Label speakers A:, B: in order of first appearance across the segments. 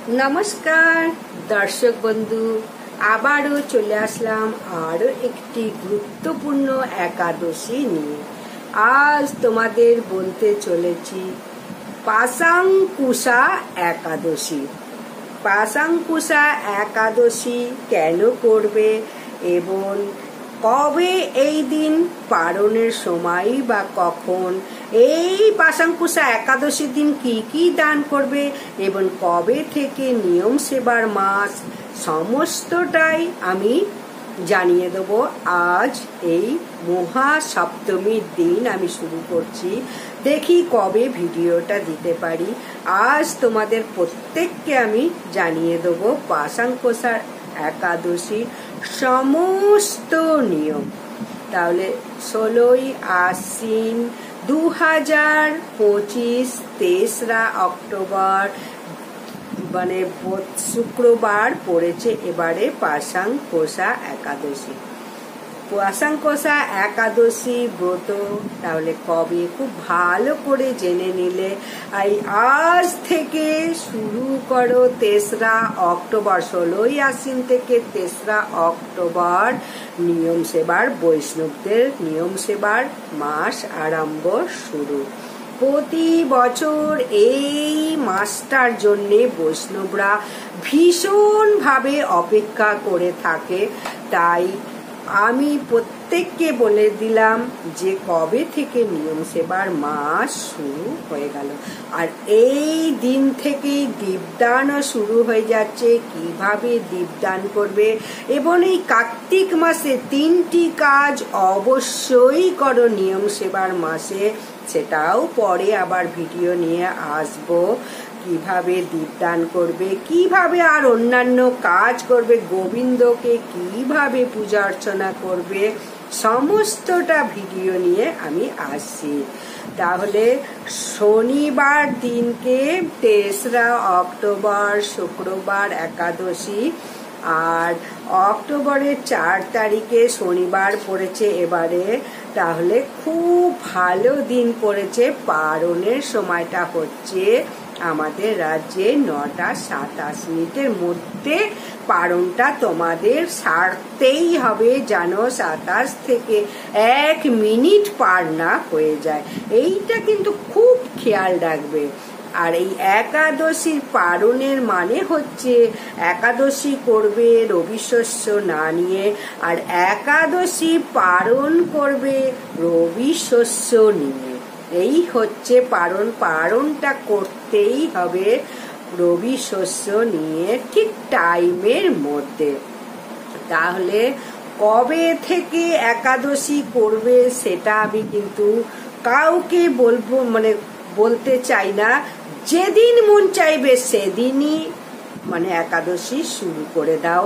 A: নমস্কার দর্শক বন্ধু, আবারও চলে আসলাম আরো একটি গুরুত্বপূর্ণ একাদশী নিয়ে। আজ তোমাদের বলতে চলেছি পাশাঙ্কুশা একাদশী। পাশাঙ্কুশা একাদশী কেন করবে এবং কবে এই দিন পালনের সময় বা কখন, এই পাশাঙ্কুশা একাদশীর দিন কি কি দান করবে এবং কবে থেকে নিয়ম সেবার মাস, সমস্তটাই আমি জানিয়ে দেব। আজ এই মহা সপ্তমীর দিন আমি শুরু করছি, দেখি কবে ভিডিওটা দিতে পারি। আজ তোমাদের প্রত্যেককে আমি জানিয়ে দেব পাশাঙ্কুশা একাদশীর সমস্ত নিয়ম। তাহলে 16ই আশ্বিন 2025, 3রা অক্টোবর মানে শুক্রবার পড়েছে এবারে পাশাঙ্কুশা একাদশী। পাশাঙ্কুশা একাদশী ব্রত তাহলে কবে খুব ভালো করে জেনে নিলে আজ থেকে শুরু করো। 3রা অক্টোবর, 16ই আশ্বিন থেকে 3রা অক্টোবর নিয়ম সেবার, বৈষ্ণবদের নিয়ম সেবার মাস আরম্ভ শুরু। প্রতি বছর এই মাসটার জন্য বৈষ্ণবরা ভীষণভাবে অপেক্ষা করে থাকে। তাই আমি প্রত্যেককে বলে দিলাম যে কবে থেকে নিয়ম সেবার মাস শুরু হয়ে গেল। আর এই দিন থেকেই দীপদানও শুরু হয়ে যাচ্ছে। কিভাবে দীপদান করবে এবং এই কার্তিক মাসে 3টি কাজ অবশ্যই করো নিয়ম সেবার মাসে, সেটাও পরে আবার ভিডিও নিয়ে আসবো। কিভাবে দীপদান করবে, কিভাবে আর অন্যান্য কাজ করবে, গোবিন্দকে কিভাবে পূজা অর্চনা করবে, সমস্তটা ভিডিও নিয়ে আমি আসছি। তাহলে শনিবার দিনকে 3রা অক্টোবর শুক্রবার একাদশী, আর অক্টোবরের 4 তারিখে শনিবার পড়েছে এবারে। তাহলে খুব ভালো দিন পড়েছে। পালনের সময়টা হচ্ছে আমাদের রাজ্যে 9টা 27 মধ্যে পালনটা তোমাদের সারতেই হবে, যেন 27 থেকে 1 মিনিট পার না হয়ে যায়। এইটা কিন্তু খুব খেয়াল রাখবে। আর এই একাদশীর পালনের মানে হচ্ছে একাদশী করবে রবি শস্য না নিয়ে, আর একাদশী পালন করবে রবি শস্য নিয়ে। এই হচ্ছে পালনটা করতেই হবে রবি শস্য নিয়ে, ঠিক টাইমের মধ্যে। তাহলে কবে থেকে একাদশী করবে সেটা আমি কিন্তু কাউকে বলতে চাই না। যেদিন মন চাইবে সেদিনই একাদশী শুরু করে দাও।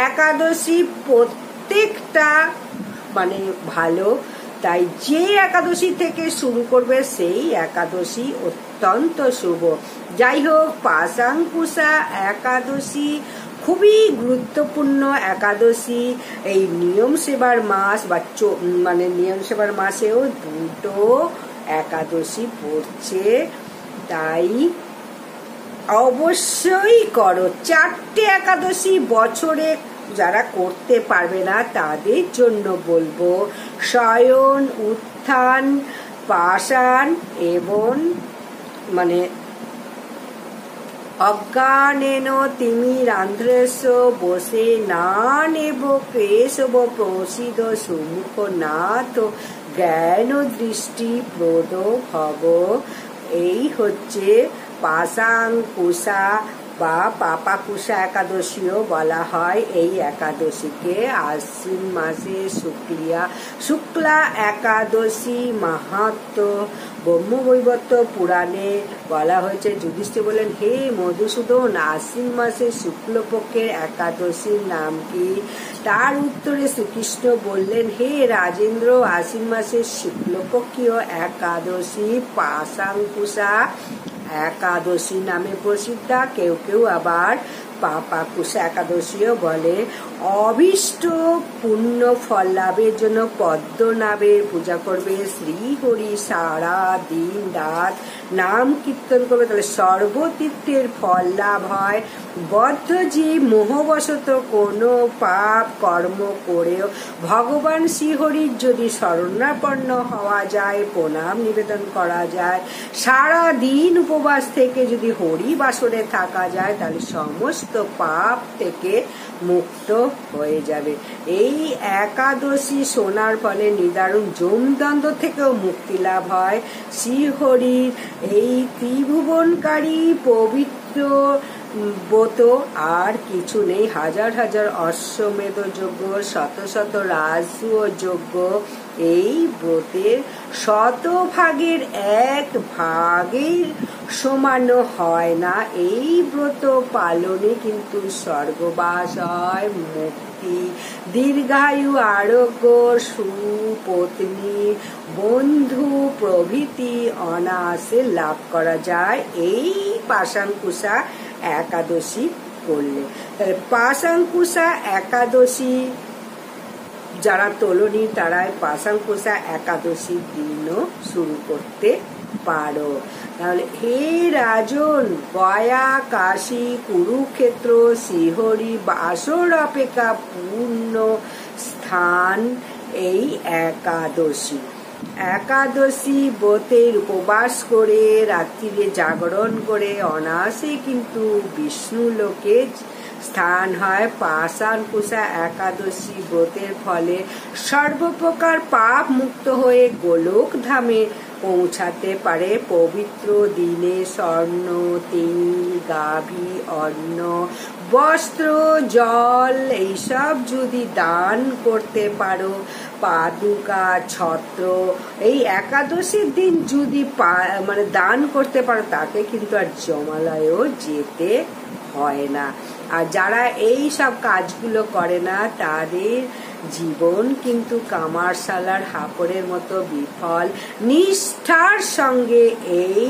A: একাদশী প্রত্যেকটা ভালো, তাই যে একাদশী থেকে শুরু করবে সেই একাদশী অত্যন্ত শুভ। যাই হোক, পাশাঙ্কুশা একাদশী খুবই গুরুত্বপূর্ণ একাদশী। এই নিয়ম সেবার মাস বা নিয়ম সেবার মাসেও 2টো একাদশী পড়ছে, তাই অবশ্যই করো। 4টে একাদশী বছরে যারা করতে পারবে না তাদের জন্য বলবো শয়ন, উত্থান, পাষাণ এবং অজ্ঞানেন তিমিরান্ধ্রেশ বসে না নেব কেশব প্রসিদ সুমুখ নাথ জ্ঞান দৃষ্টি প্রদ ভব। এই হচ্ছে পাশাঙ্কুশা বা পাপাকুশা একাদশীও বলা হয়। এই একাদশীকে আশ্বিন মাসে শুক্লা একাদশী মাহাত্ম্য ব্রহ্মবৈবর্ত পুরাণে বলা হয়েছে। যুধিষ্ঠির বললেন, হে মধুসূদন, আশ্বিন মাসে শুক্লপক্ষের একাদশীর নাম কি? তার উত্তরে শ্রীকৃষ্ণ বললেন, হে রাজেন্দ্র, আশ্বিন মাসের শুক্লপক্ষীয় একাদশী পাশাঙ্কুশা একাদশী নামে প্রসিদ্ধা। কেউ কেউ আবার পাপাঙ্কুশা একাদশীও বলে। অভীষ্ট পুণ্য ফল লাভের জন্য পদ্মনাভের পূজা করবে, শ্রীহরি সারা দিন রাত নাম কীর্তন করবে, তাহলে সর্বতীর্থের ফল লাভ হয়। বদ্ধজীব মোহবশত কোনো পাপ কর্ম করেও ভগবান শ্রীহরির যদি শরণাপন্ন হওয়া যায়, প্রণাম নিবেদন করা যায়, সারা দিন উপবাস থেকে যদি হরি বাসরে থাকা যায়, তাহলে সমস্ত পাপ থেকে মুক্ত হয়ে যাবে। এই একাদশী শোনার ফলে নিদারুণ যমদ্বন্দ্ব থেকেও মুক্তি লাভ হয়। শ্রীহরির এই ত্রিভুবনকারী পবিত্র ব্রত আর কিছু নেই। হাজার হাজার অশ্বমেধ যজ্ঞ, শত শত রাজসূয় যজ্ঞ এই ব্রতের শতভাগের এক ভাগের সমানও হয় না। এই ব্রত পালনে কিন্তু স্বর্গবাস হয়, মুক্তি, দীর্ঘায়ু, আরোগ্য, সুপত্নী, বন্ধু প্রভৃতি অনায়াসে লাভ করা যায় এই পাশাঙ্কুশা একাদশী করলে। তাহলে পাশাঙ্কুশা একাদশী যারা তোলনি তারাই পাশাঙ্কুশা একাদশীর দিনও শুরু করতে পারো। তাহলে হে রাজন, গয়া, কাশী, কুরুক্ষেত্র, শ্রীহরি বাসর অপেক্ষা পূর্ণ স্থান এই একাদশী। একাদশী ব্রতের উপবাস করে রাত্রিরে জাগরণ করে অনায়াসে কিন্তু বিষ্ণু লোকে স্থান হয়। পাশাঙ্কুশা একাদশী ব্রতের ফলে সর্বপ্রকার পাপ মুক্ত হয়ে গোলক ধামে পৌঁছাতে পারে। পবিত্র দিনে স্বর্ণ, তেল, গাভী, অন্ন, বস্ত্র, জল এইসব যদি দান করতে পারো, পাদুকা, ছত্র এই একাদশীর দিন যদি দান করতে পারো, তাকে কিন্তু আর জমালয়েও যেতে হয় না। আর যারা এই সব কাজগুলো করে না, তাদের জীবন কিন্তু কামারশালার হাপড়ের মতো বিফল। নিষ্ঠার সঙ্গে এই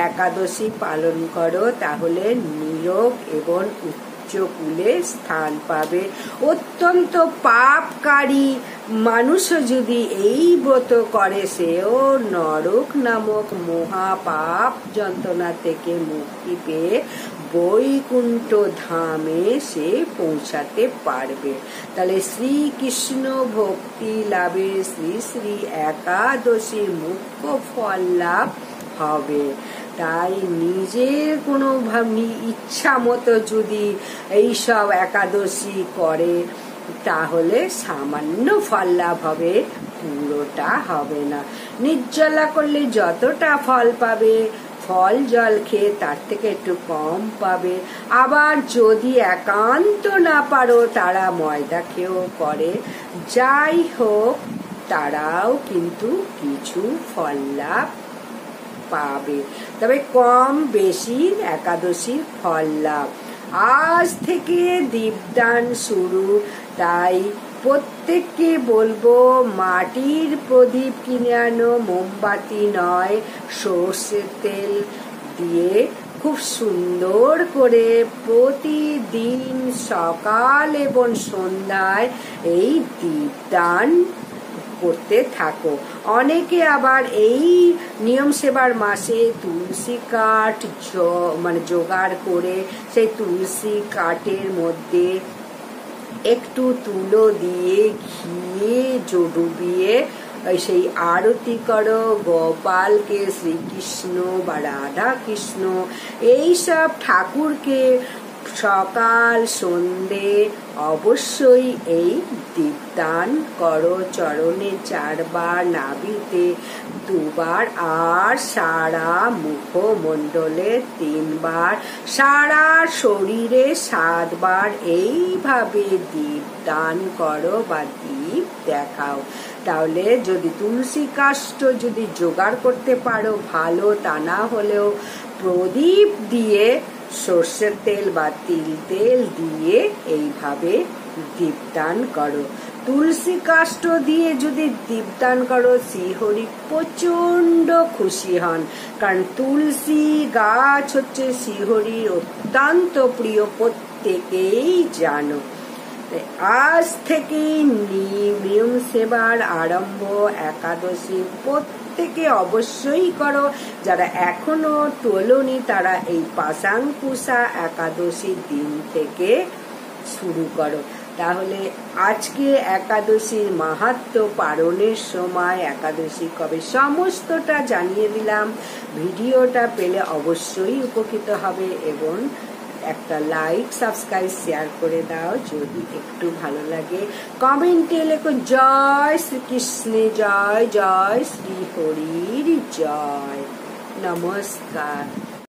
A: একাদশী পালন করো, তাহলে নীরব এবং উচ্চকুলে স্থান পাবে। অত্যন্ত পাপকারী মানুষও যদি এই ব্রত করে, সেও নরক নামক মহাপাপ যন্ত্রণা থেকে মুক্তি পেয়ে বৈকুণ্ঠ ধামে সে পৌঁছাতে পারবে। তাহলে শ্রীকৃষ্ণ ভক্তি লাভে শ্রী শ্রী একাদশীর মুখ্য ফল লাভ হবে। তাই নিজের কোনো ইচ্ছা মতো যদি এইসব একাদশী করে, তাহলে সামান্য ফল লাভ হবে, পুরোটা হবে না। নির্জলা করলে যতটা ফল পাবে, ফল জল খেয়ে তার থেকে একটু কম পাবে। আবার যদি একান্ত না পারো, তারা ময়দা খেয়েও করে, যাই হোক তারাও কিন্তু কিছু ফল লাভ পাবে, তবে কম বেশি একাদশীর ফল লাভ। আজ থেকে দীপদান শুরু, তাই প্রত্যেককে বলবো মাটির প্রদীপ কিনে আনো, মোমবাতি নয়, সর্ষের তেল দিয়ে খুব সুন্দর করে প্রতিদিন সকাল এবং সন্ধ্যায় এই দীপদান করতে থাকো। অনেকে আবার এই নিয়ম সেবার মাসে তুলসী কাঠ জোগাড় করে সেই তুলসী কাঠের মধ্যে একটু তুলো দিয়ে ঘিয়ে ডুবিয়ে সেই আরতি করো। গোপালকে, শ্রীকৃষ্ণ বা রাধা কৃষ্ণ এইসব ঠাকুরকে সকাল সন্ধে অবশ্যই এই দীপদান করো। চরণে 4 বার, নাভিতে 2 বার, আর সারা মুখমণ্ডলে 3 বার, সারা শরীরে 7 বার এইভাবে দীপদান করো বা দীপ দেখাও। তাহলে যদি তুলসী কাষ্ঠ যদি জোগাড় করতে পারো ভালো, তা না হলেও প্রদীপ দিয়ে সর্ষের তেল বা তিল তেল দিয়ে এইভাবে দীপদান করো। তুলসী কাষ্ঠ দিয়ে যদি দীপদান করো, শ্রীহরি প্রচন্ড খুশি হন, কারণ তুলসী গাছ হচ্ছে শ্রীহরির অত্যন্ত প্রিয়। প্রত্যেকেই জানো। আজ থেকেই নিয়ম সেবার আরম্ভ একাদশী প্রত্যেকে অবশ্যই করো। যারা এখনো তোলনি তারা এই পাশাঙ্কুশা একাদশীর দিন থেকে শুরু করো। তাহলে আজকে একাদশীর মাহাত্ম্য, পালনের সময়, একাদশী কবে, সমস্তটা জানিয়ে দিলাম। ভিডিওটা পেলে অবশ্যই উপকৃত হবে এবং একটা লাইক, সাবস্ক্রাইব, শেয়ার করে দাও যদি একটু ভালো লাগে। কমেন্টে লেখো জয় শ্রীকৃষ্ণে জয়, জয় শ্রী হরির জয়। নমস্কার।